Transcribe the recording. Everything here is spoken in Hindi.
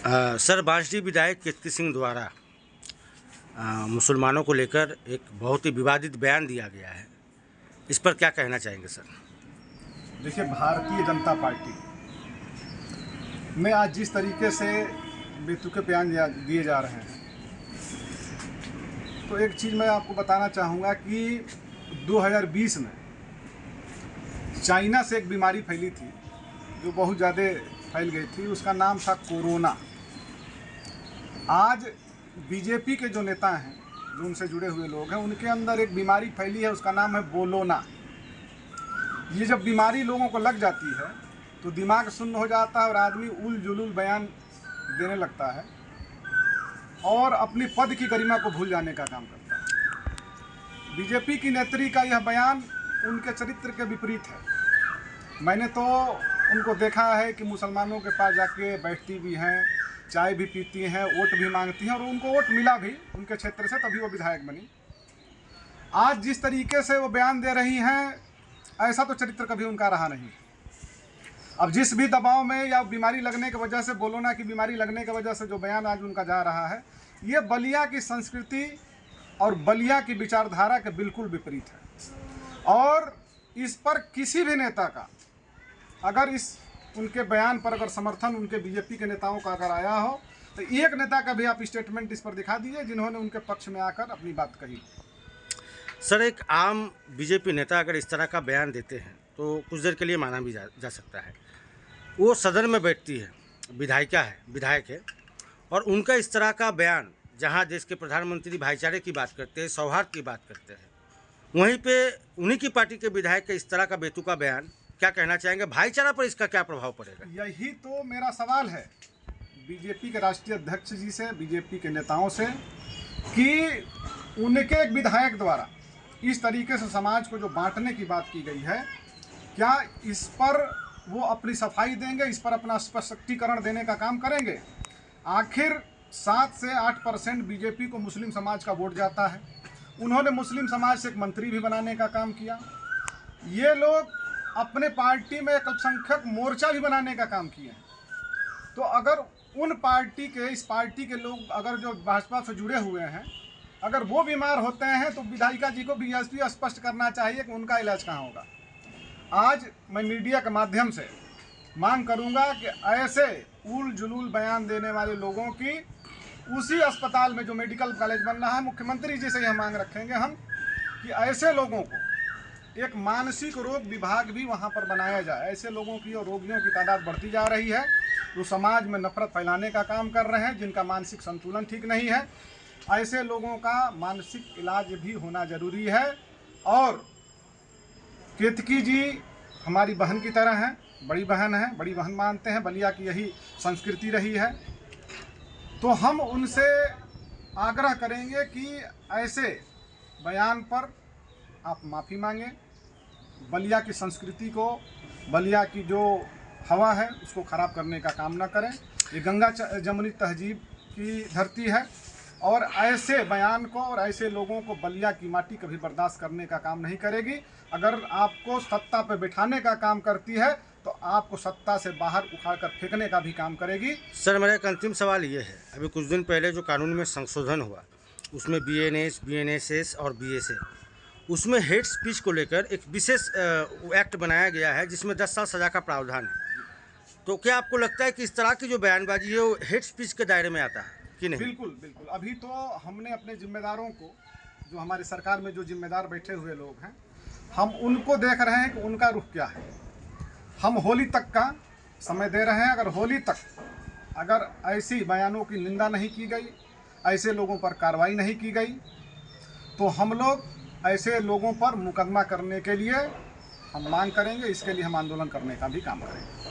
सर, बांसडीह विधायक कीर्ति सिंह द्वारा मुसलमानों को लेकर एक बहुत ही विवादित बयान दिया गया है, इस पर क्या कहना चाहेंगे सर? देखिए, भारतीय जनता पार्टी में आज जिस तरीके से बेतुके बयान दिए जा रहे हैं, तो एक चीज़ मैं आपको बताना चाहूँगा कि 2020 में चाइना से एक बीमारी फैली थी जो बहुत ज़्यादा फैल गई थी, उसका नाम था कोरोना। आज बीजेपी के जो नेता हैं, जो उनसे जुड़े हुए लोग हैं, उनके अंदर एक बीमारी फैली है, उसका नाम है बोलोना। ये जब बीमारी लोगों को लग जाती है तो दिमाग सुन्न हो जाता है और आदमी उल जुलूल बयान देने लगता है और अपनी पद की गरिमा को भूल जाने का काम करता है। बीजेपी की नेत्री का यह बयान उनके चरित्र के विपरीत है। मैंने तो उनको देखा है कि मुसलमानों के पास जाके बैठती भी हैं, चाय भी पीती हैं, वोट भी मांगती हैं, और उनको वोट मिला भी उनके क्षेत्र से, तभी वो विधायक बनी। आज जिस तरीके से वो बयान दे रही हैं, ऐसा तो चरित्र कभी उनका रहा नहीं। अब जिस भी दबाव में या बीमारी लगने की वजह से, बोलोना की बीमारी लगने की वजह से जो बयान आज उनका जा रहा है, ये बलिया की संस्कृति और बलिया की विचारधारा के बिल्कुल विपरीत है। और इस पर किसी भी नेता का अगर इस उनके बयान पर अगर समर्थन उनके बीजेपी के नेताओं का अगर आया हो, तो एक नेता का भी आप स्टेटमेंट इस पर दिखा दीजिए जिन्होंने उनके पक्ष में आकर अपनी बात कही। सर, एक आम बीजेपी नेता अगर इस तरह का बयान देते हैं तो कुछ देर के लिए माना भी जा सकता है। वो सदन में बैठती है, विधायक है, और उनका इस तरह का बयान, जहां देश के प्रधानमंत्री भाईचारे की बात करते हैं, सौहार्द की बात करते हैं, वहीं पे उन्हीं की पार्टी के विधायक का इस तरह का बेतुका बयान, क्या कहना चाहेंगे? भाईचारा पर इसका क्या प्रभाव पड़ेगा? यही तो मेरा सवाल है बीजेपी के राष्ट्रीय अध्यक्ष जी से, बीजेपी के नेताओं से, कि उनके एक विधायक द्वारा इस तरीके से समाज को जो बांटने की बात की गई है, क्या इस पर वो अपनी सफाई देंगे, इस पर अपना स्पष्टीकरण देने का काम करेंगे? आखिर 7 से 8% बीजेपी को मुस्लिम समाज का वोट जाता है। उन्होंने मुस्लिम समाज से एक मंत्री भी बनाने का काम किया। ये लोग अपने पार्टी में एक अल्पसंख्यक मोर्चा भी बनाने का काम किए हैं। तो अगर उन पार्टी के, इस पार्टी के लोग अगर जो भाजपा से जुड़े हुए हैं, अगर वो बीमार होते हैं तो विधायिका जी को बीएसपी स्पष्ट करना चाहिए कि उनका इलाज कहाँ होगा। आज मैं मीडिया के माध्यम से मांग करूंगा कि ऐसे उल जुलूल बयान देने वाले लोगों की उसी अस्पताल में जो मेडिकल कॉलेज बन रहा है, मुख्यमंत्री जी से यह मांग रखेंगे हम कि ऐसे लोगों को एक मानसिक रोग विभाग भी वहां पर बनाया जाए। ऐसे लोगों की और रोगियों की तादाद बढ़ती जा रही है, जो समाज में नफरत फैलाने का काम कर रहे हैं, जिनका मानसिक संतुलन ठीक नहीं है। ऐसे लोगों का मानसिक इलाज भी होना जरूरी है। और केतकी जी हमारी बहन की तरह हैं, बड़ी बहन है, बड़ी बहन मानते हैं, बलिया की यही संस्कृति रही है। तो हम उनसे आग्रह करेंगे कि ऐसे बयान पर आप माफ़ी मांगें, बलिया की संस्कृति को, बलिया की जो हवा है उसको ख़राब करने का काम ना करें। ये गंगा जमुनी तहजीब की धरती है, और ऐसे बयान को और ऐसे लोगों को बलिया की माटी कभी बर्दाश्त करने का काम नहीं करेगी। अगर आपको सत्ता पे बिठाने का काम करती है तो आपको सत्ता से बाहर उखाड़कर फेंकने का भी काम करेगी। सर, मेरा एक अंतिम सवाल ये है, अभी कुछ दिन पहले जो कानून में संशोधन हुआ, उसमें बीएनएस, बीएनएसएस और बीएसए, उसमें हेट स्पीच को लेकर एक विशेष एक्ट बनाया गया है जिसमें 10 साल सज़ा का प्रावधान है। तो क्या आपको लगता है कि इस तरह की जो बयानबाजी है वो हेट स्पीच के दायरे में आता है कि नहीं? बिल्कुल बिल्कुल। अभी तो हमने अपने जिम्मेदारों को, जो हमारी सरकार में जो जिम्मेदार बैठे हुए लोग हैं, हम उनको देख रहे हैं कि उनका रुख क्या है। हम होली तक का समय दे रहे हैं। अगर होली तक अगर ऐसी बयानों की निंदा नहीं की गई, ऐसे लोगों पर कार्रवाई नहीं की गई, तो हम लोग ऐसे लोगों पर मुकदमा करने के लिए हम मांग करेंगे। इसके लिए हम आंदोलन करने का भी काम करेंगे।